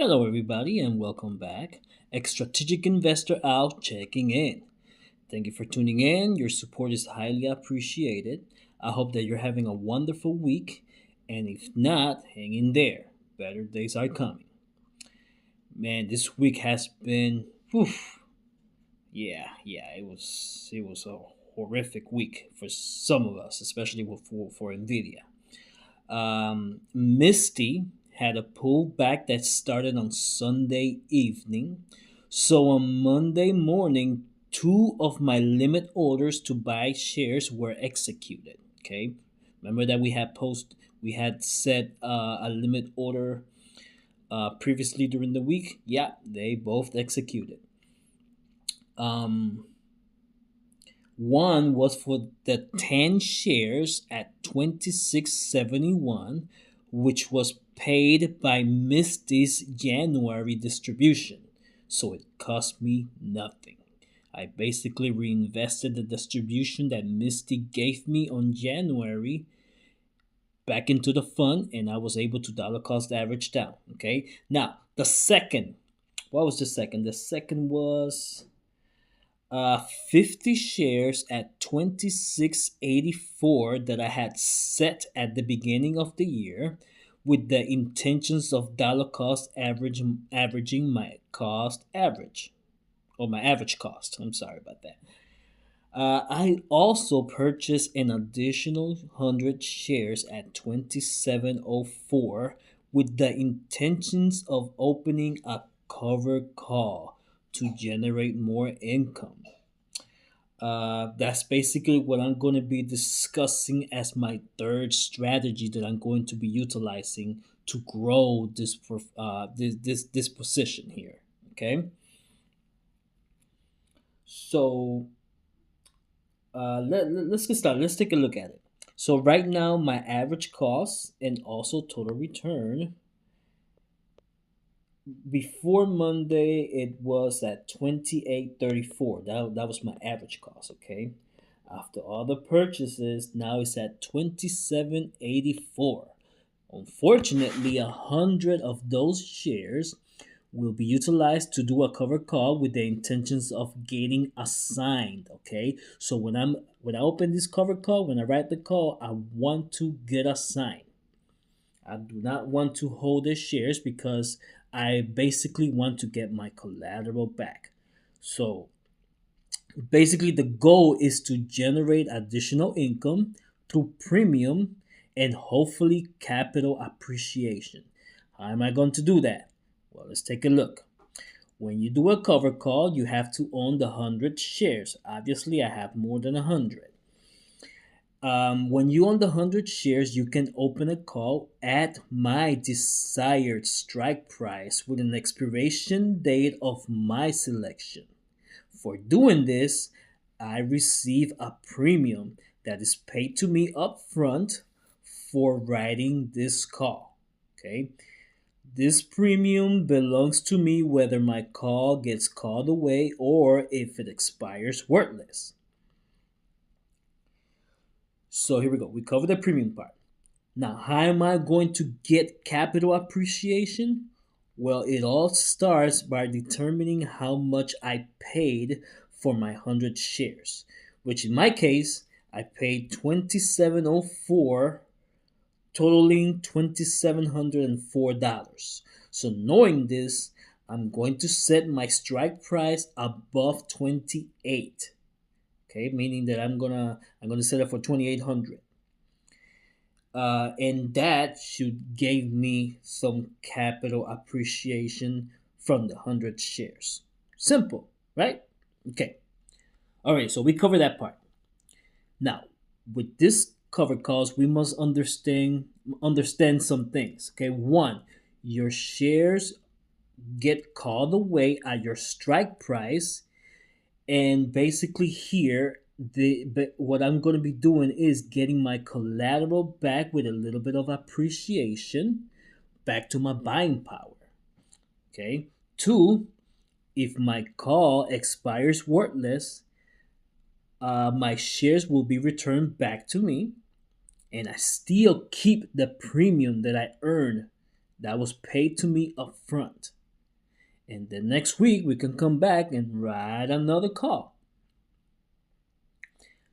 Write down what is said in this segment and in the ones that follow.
Hello, everybody, and welcome back. Strategic Investor Al checking in. Thank you for tuning in. Your support is highly appreciated. I hope that you're having a wonderful week, and if not, hang in there. Better days are coming. Man, this week has been, whew, it was a horrific week for some of us, especially for Nvidia. Misty had a pullback that started on Sunday evening. So on Monday morning, two of my limit orders to buy shares were executed. Okay, remember that we had set a limit order previously during the week. Yeah, they both executed. Um, One was for the 10 shares at 26.71, which was paid by Misty's January distribution. So it cost me nothing. I basically reinvested the distribution that Misty gave me on January back into the fund, and I was able to dollar cost average down. Okay. Now, what was the second? The second was 50 shares at 26.84 that I had set at the beginning of the year with the intentions of dollar cost averaging my cost average or my average cost. I'm sorry about that. I also purchased an additional 100 shares at 27.04 with the intentions of opening a cover call to generate more income. That's basically what I'm going to be discussing as my third strategy that I'm going to be utilizing to grow this position here. Okay, so let's get started. Let's take a look at it. So right now, my average cost and also total return before Monday it was at 28.34. That was my average cost, okay? After all the purchases, now it's at 27.84. Unfortunately, 100 of those shares will be utilized to do a cover call with the intentions of getting assigned, okay? So when I open this cover call, when I write the call, I want to get assigned. I do not want to hold the shares because I basically want to get my collateral back. So basically, the goal is to generate additional income through premium and hopefully capital appreciation. How am I going to do that? Well, let's take a look. When you do a cover call, you have to own the 100 shares. Obviously, I have more than 100. When you own the 100 shares, you can open a call at my desired strike price with an expiration date of my selection. For doing this, I receive a premium that is paid to me up front for writing this call. Okay? This premium belongs to me whether my call gets called away or if it expires worthless. So here we go. We covered the premium part. Now, how am I going to get capital appreciation? Well, it all starts by determining how much I paid for my 100 shares, which in my case, I paid 27.04, totaling $2,704. So knowing this, I'm going to set my strike price above 28. Okay, meaning that I'm gonna set it for 2,800. And that should give me some capital appreciation from the 100 shares. Simple, right? Okay. All right, so we covered that part. Now, with this cover calls, we must understand some things. Okay, one, your shares get called away at your strike price, and basically here but what I'm going to be doing is getting my collateral back with a little bit of appreciation back to my buying power. Okay. Two, if my call expires worthless, my shares will be returned back to me, and I still keep the premium that I earned That was paid to me up front. And the next week we can come back and write another call.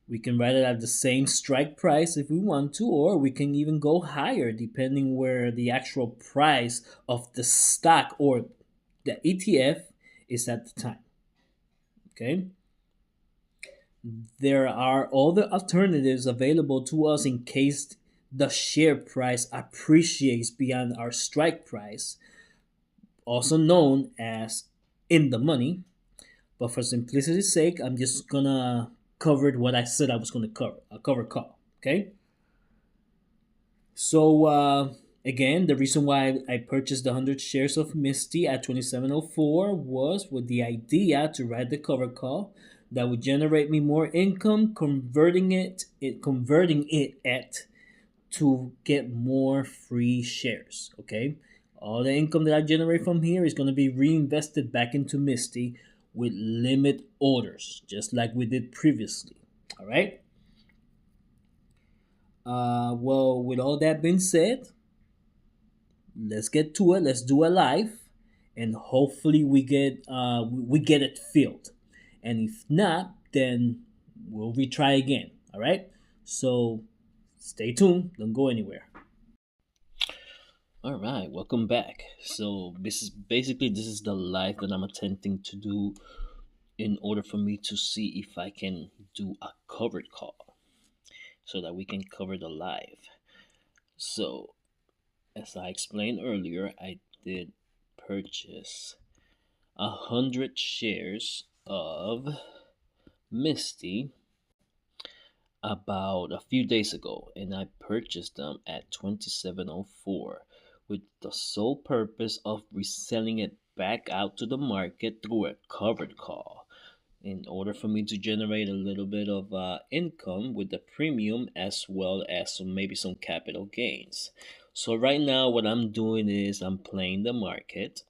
We can write it at the same strike price if we want to, or we can even go higher depending where the actual price of the stock or the ETF is at the time. Okay? There are other alternatives available to us in case the share price appreciates beyond our strike price, also known as in the money. But for simplicity's sake, I'm just gonna cover what I said I was gonna cover. A cover call. Okay. So again, the reason why I purchased the 100 shares of MSTY at 27.04 was with the idea to write the cover call that would generate me more income, converting it at to get more free shares. Okay, all the income that I generate from here is going to be reinvested back into MSTY with limit orders, just like we did previously. All right. Well, with all that being said, let's get to it. Let's do a live, and hopefully we get it filled. And if not, then we'll retry again. All right. So stay tuned. Don't go anywhere. All right, welcome back. So this is the live that I'm attempting to do in order for me to see if I can do a covered call so that we can cover the live. So as I explained earlier, I did purchase 100 shares of MSTY about a few days ago, and I purchased them at 27.04 with the sole purpose of reselling it back out to the market through a covered call in order for me to generate a little bit of income with the premium as well as maybe some capital gains. So right now what I'm doing is I'm playing the market.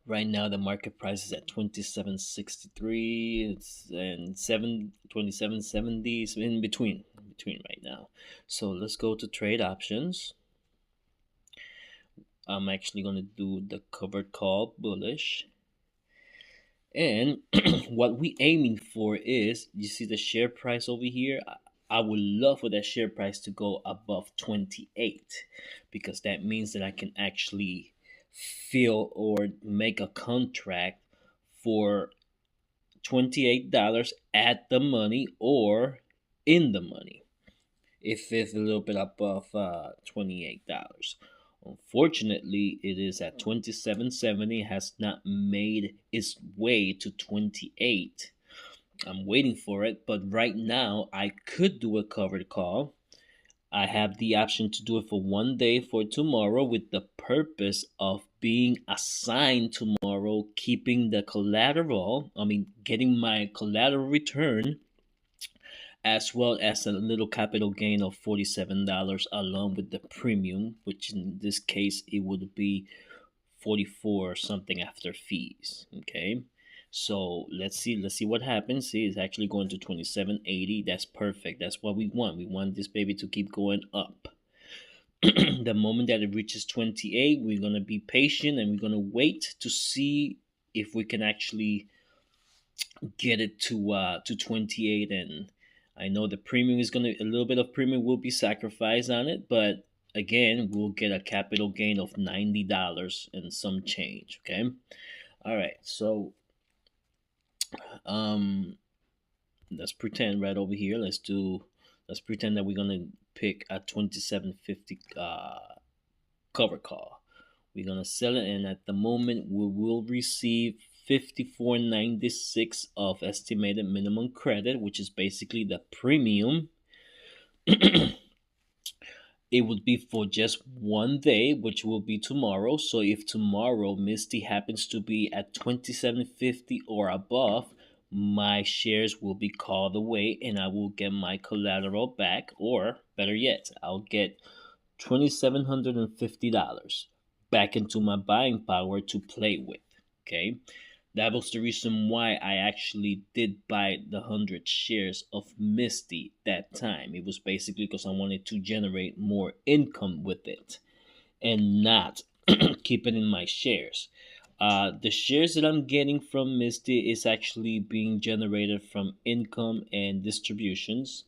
Right now the market price is at 27.63. It's and 27.70 is in between right now. So let's go to trade options. I'm actually going to do the covered call bullish. And what we aiming for is, you see the share price over here. I would love for that share price to go above 28, because that means that I can actually fill or make a contract for $28 at the money or in the money if it's a little bit above $28. Unfortunately, it is at 27.70, has not made its way to 28. I'm waiting for it, but right now I could do a covered call. I have the option to do it for one day for tomorrow with the purpose of being assigned tomorrow, keeping the collateral, getting my collateral return, as well as a little capital gain of $47 along with the premium, which in this case it would be 44 something after fees. Okay, so let's see what happens. See, it's actually going to 27.80. That's perfect. That's what we want. We want this baby to keep going up. The moment that it reaches 28, we're going to be patient and we're going to wait to see if we can actually get it to 28. And I know the premium is going to, a little bit of premium will be sacrificed on it, but again, we'll get a capital gain of $90 and some change. Okay, all right, so um let's pretend right over here, let's pretend that we're going to pick a 27.50 cover call. We're going to sell it, and at the moment we will receive 54.96 of estimated minimum credit, which is basically the premium. It would be for just one day, which will be tomorrow. So if tomorrow MSTY happens to be at 27.50 or above, my shares will be called away and I will get my collateral back, or better yet, I'll get $2,750 back into my buying power to play with. Okay, that was the reason why I actually did buy the 100 shares of MSTY that time. It was basically because I wanted to generate more income with it. and not keep it in my shares. The shares that I'm getting from Misty is actually being generated from income and distributions,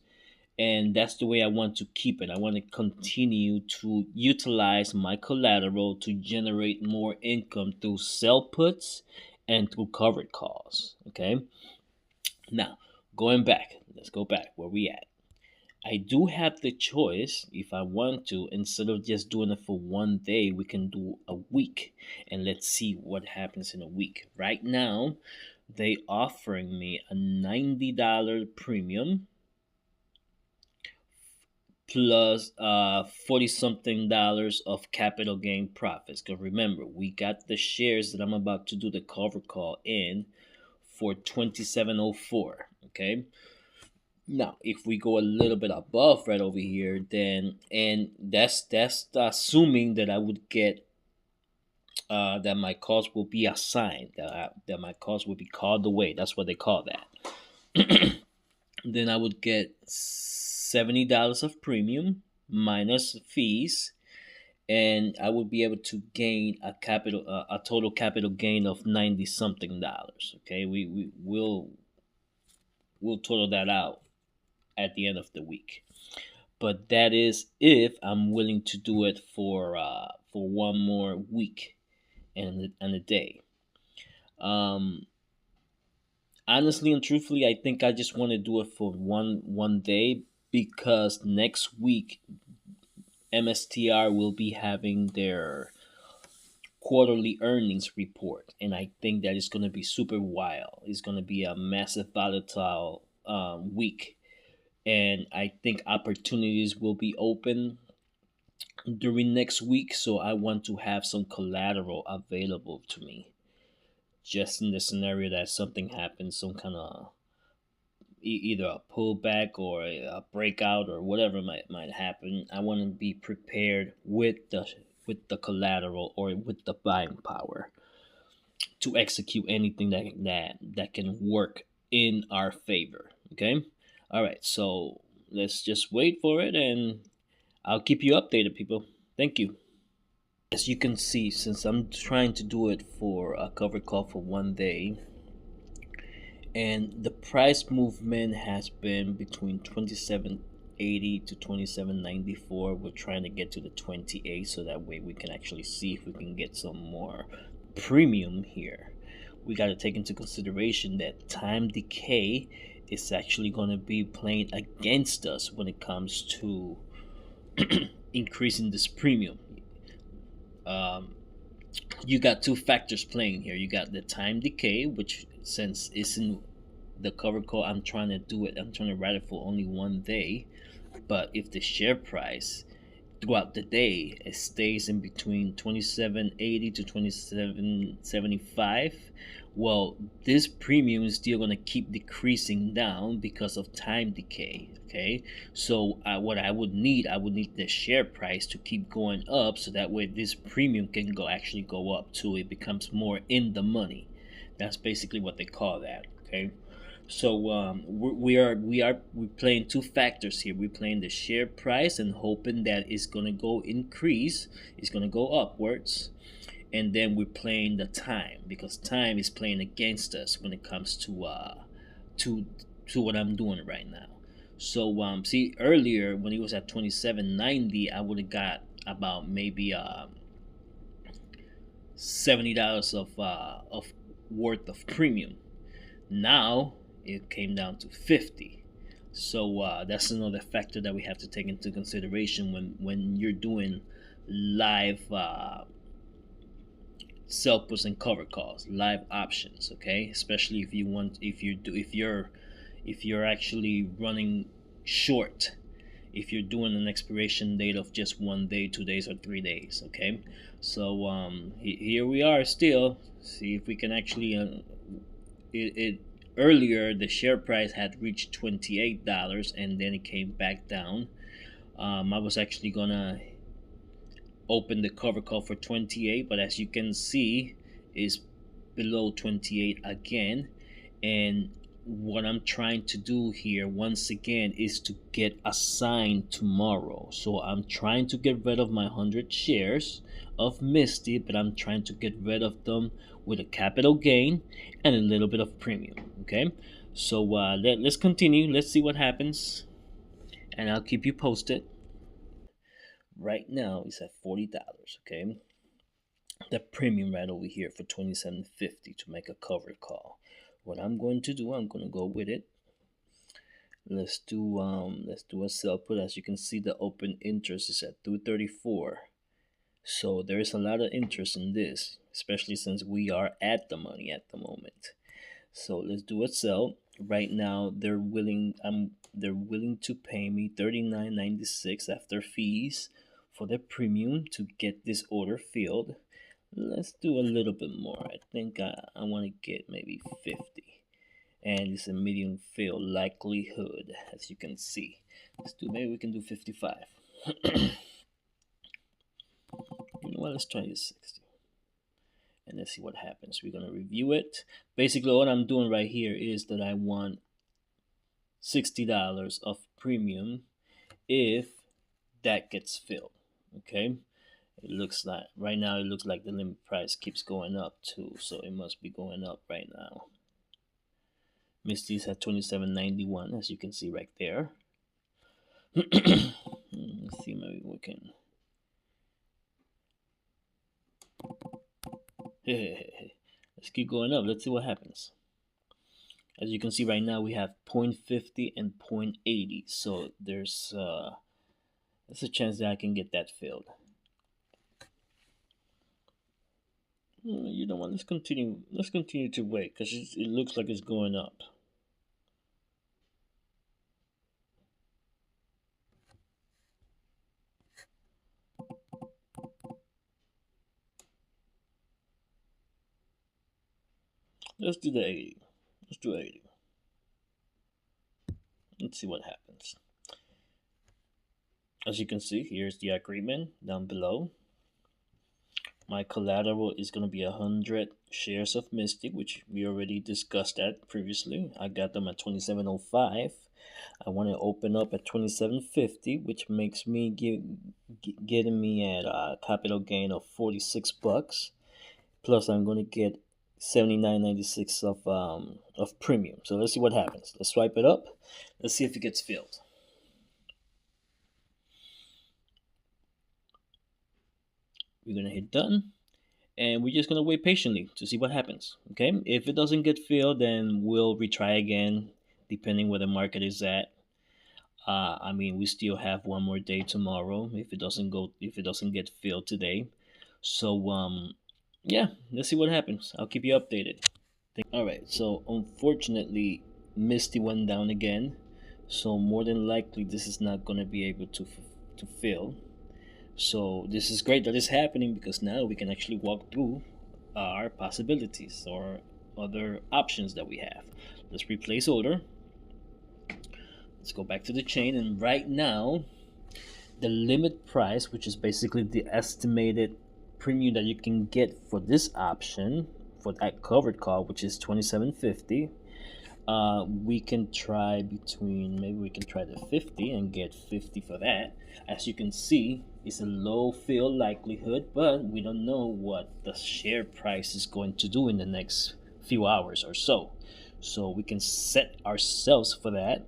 and that's the way I want to keep it. I want to continue to utilize my collateral to generate more income through sell puts and through covered calls. Okay, now going back, let's go back where we at. I do have the choice if I want to. Instead of just doing it for one day, we can do a week, and let's see what happens in a week. Right now, they offering me a $90 premium plus 40 something dollars of capital gain profits. Because remember, we got the shares that I'm about to do the cover call in for 2704. Okay, now, if we go a little bit above right over here, then and that's assuming that I would get that my calls will be assigned, that my calls will be called away. That's what they call that. Then I would get $70 of premium minus fees, and I would be able to gain a total capital gain of 90 something dollars. Okay, we will we'll total that out at the end of the week. But that is if I'm willing to do it for one more week and a day. Um, Honestly and truthfully, I think I just want to do it for one day because next week MSTR will be having their quarterly earnings report, and I think that is going to be super wild. It's going to be a massive volatile week, and I think opportunities will be open during next week, so I want to have some collateral available to me just in the scenario that something happens, some kind of either a pullback or a breakout or whatever might happen. I want to be prepared with the collateral or with the buying power to execute anything that can work in our favor. Okay, all right. So let's just wait for it, and I'll keep you updated, people. Thank you. As you can see, since I'm trying to do it for a cover call for one day, and the price movement has been between 27.80 to 27.94. We're trying to get to the 28 so that way we can actually see if we can get some more premium here. We got to take into consideration that time decay is actually going to be playing against us when it comes to increasing this premium. Um, you got two factors playing here. You got the time decay, which since it's in the cover call, I'm trying to write it for only one day. But if the share price throughout the day it stays in between 27.80 to 27.75, well, this premium is still going to keep decreasing down because of time decay. Okay, so what I would need the share price to keep going up, so that way this premium can go up too. It becomes more in the money. That's basically what they call that. Okay, so we're playing two factors here. We're playing the share price and hoping that it's gonna go increase, it's gonna go upwards, and then we're playing the time because time is playing against us when it comes to to what I'm doing right now. So see, earlier when it was at 27.90, I would have got about maybe $70 of worth of premium. Now it came down to 50. So that's another factor that we have to take into consideration when you're doing live sell puts and cover calls, live options. Okay, especially if you want, if you're actually running short, if you're doing an expiration date of just one day, 2 days, or 3 days. Okay, so here we are still. See if we can actually it earlier the share price had reached $28 and then it came back down. I was actually gonna open the cover call for 28, but as you can see, is below 28 again, and what I'm trying to do here once again is to get assigned tomorrow. So I'm trying to get rid of my 100 shares of Misty, but I'm trying to get rid of them with a capital gain and a little bit of premium. Okay, so let's continue. Let's see what happens, and I'll keep you posted. Right now it's at $40. Okay, the premium right over here for $27.50 to make a covered call. What I'm going to do, I'm going to go with it. Let's do a sell put. As you can see, the open interest is at 234. So there is a lot of interest in this, especially since we are at the money at the moment. So let's do a sell. Right now they're willing to pay me $39.96 after fees for the premium to get this order filled. Let's do a little bit more. I think I want to get maybe 50, and it's a medium fill likelihood, as you can see. Maybe we can do 55. You know what, let's try this 60 and let's see what happens. We're going to review it. Basically what I'm doing right here is that I want $60 of premium if that gets filled. Okay, it looks like right now it looks like the limit price keeps going up too, so it must be going up right now. Misty's at $27.91, as you can see right there. Let's see, maybe we can. Let's keep going up. Let's see what happens. As you can see right now, we have 0.50 and 0.80. So there's a chance that I can get that filled. You know what? Let's continue. Let's continue to wait because it looks like it's going up. Let's do the 80. Let's do 80. Let's see what happens. As you can see, here's the agreement down below. My collateral is going to be 100 shares of Mystic, which we already discussed that previously. I got them at 27.05. I want to open up at 27.50, which makes me getting me at a capital gain of 46 bucks. Plus, I'm going to get 79.96 of premium. So let's see what happens. Let's swipe it up. Let's see if it gets filled. We're going to hit done. And we're just going to wait patiently to see what happens. Okay, if it doesn't get filled, then we'll retry again, depending where the market is at. I mean, we still have one more day tomorrow if it doesn't get filled today. So yeah, let's see what happens. I'll keep you updated. All right, so unfortunately Misty went down again, so more than likely this is not going to be able to fill. So this is great that it's happening because now we can actually walk through our possibilities or other options that we have. Let's replace order. Let's go back to the chain, and right now the limit price, which is basically the estimated premium that you can get for this option for that covered call, which is $27.50. We can try maybe we can try the 50 and get 50 for that. As you can see, it's a low fill likelihood, but we don't know what the share price is going to do in the next few hours or so. So we can set ourselves for that.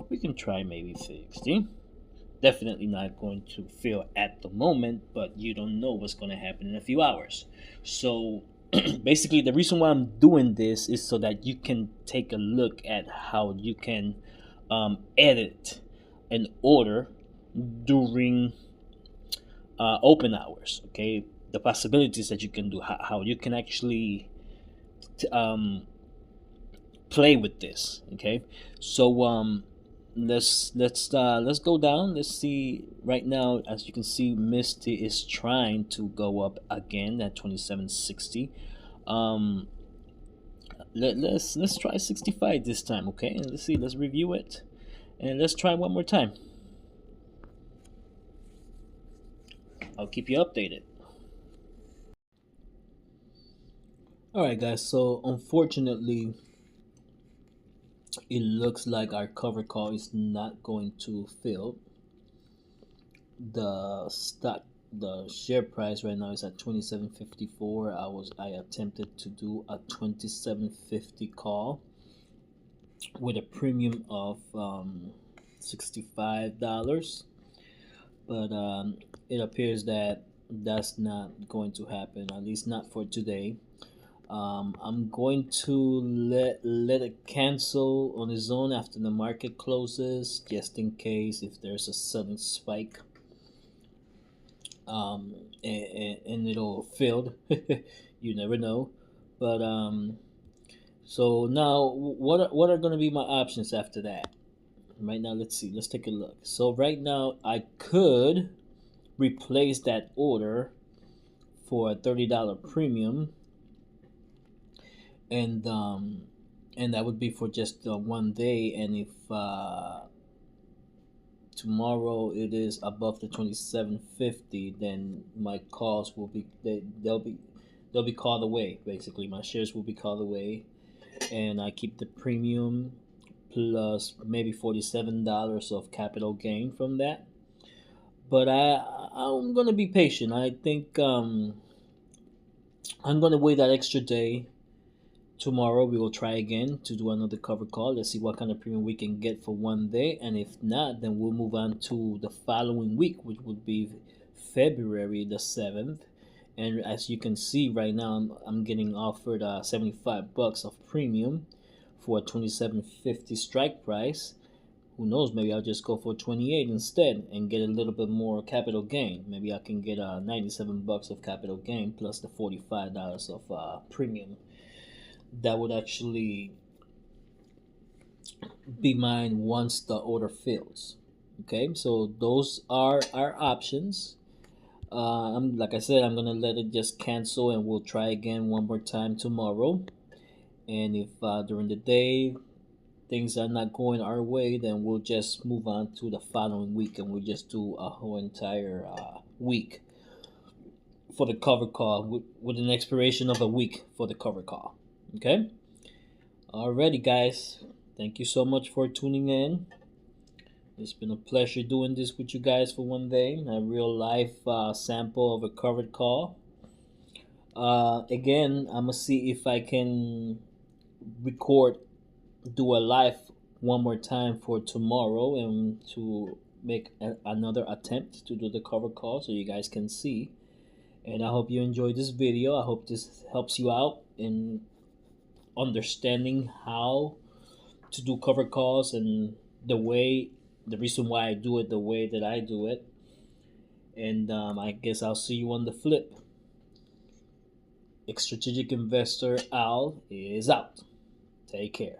We can try maybe 60. Definitely not going to fill at the moment, but you don't know what's going to happen in a few hours. So basically the reason why I'm doing this is so that you can take a look at how you can edit an order during open hours. Okay, the possibilities that you can do, how you can actually play with this. Okay, so let's go down. Let's see. Right now, as you can see, Misty is trying to go up again at 27.60. Let's try 65 this time. Okay, and let's see. Let's review it, and let's try one more time. I'll keep you updated. All right, guys. So unfortunately, It looks like our cover call is not going to fill. The share price right now is at 27.54. I attempted to do a 27.50 call with a premium of $65, but it appears that that's not going to happen, at least not for today. I'm going to let it cancel on its own after the market closes, just in case if there's a sudden spike, and it'll fill. You never know. But so now what are going to be my options after that? Right now, let's see. Let's take a look. So right now, I could replace that order for a $30 premium, and that would be for just 1 day. And if tomorrow it is above the 27.50, then my calls will be they'll be called away. Basically, my shares will be called away, and I keep the premium plus maybe $47 of capital gain from that. But I'm gonna be patient. I think I'm gonna wait that extra day. Tomorrow we will try again to do another cover call. Let's see what kind of premium we can get for 1 day, and if not, then we'll move on to the following week, which would be February the 7th. And as you can see right now, I'm getting offered $75 of premium for a 27.50 strike price. Who knows? Maybe I'll just go for 28 instead and get a little bit more capital gain. Maybe I can get $97 of capital gain plus the $45 of premium. That would actually be mine once the order fills. Okay, so those are our options. I'm like I said, I'm gonna let it just cancel, and we'll try again one more time tomorrow. And if during the day things are not going our way, then we'll just move on to the following week, and we'll just do a whole entire week for the cover call with an expiration of a week for the cover call. Okay. Alrighty, guys. Thank you so much for tuning in. It's been a pleasure doing this with you guys for 1 day. A real life sample of a covered call. Again, I'm gonna see if I can record, do a live one more time for tomorrow, and to make another attempt to do the cover call so you guys can see. And I hope you enjoyed this video. I hope this helps you out in understanding how to do cover calls and the reason why I do it the way that I do it. And I guess I'll see you on the flip. Strategic Investor Al is out. Take care.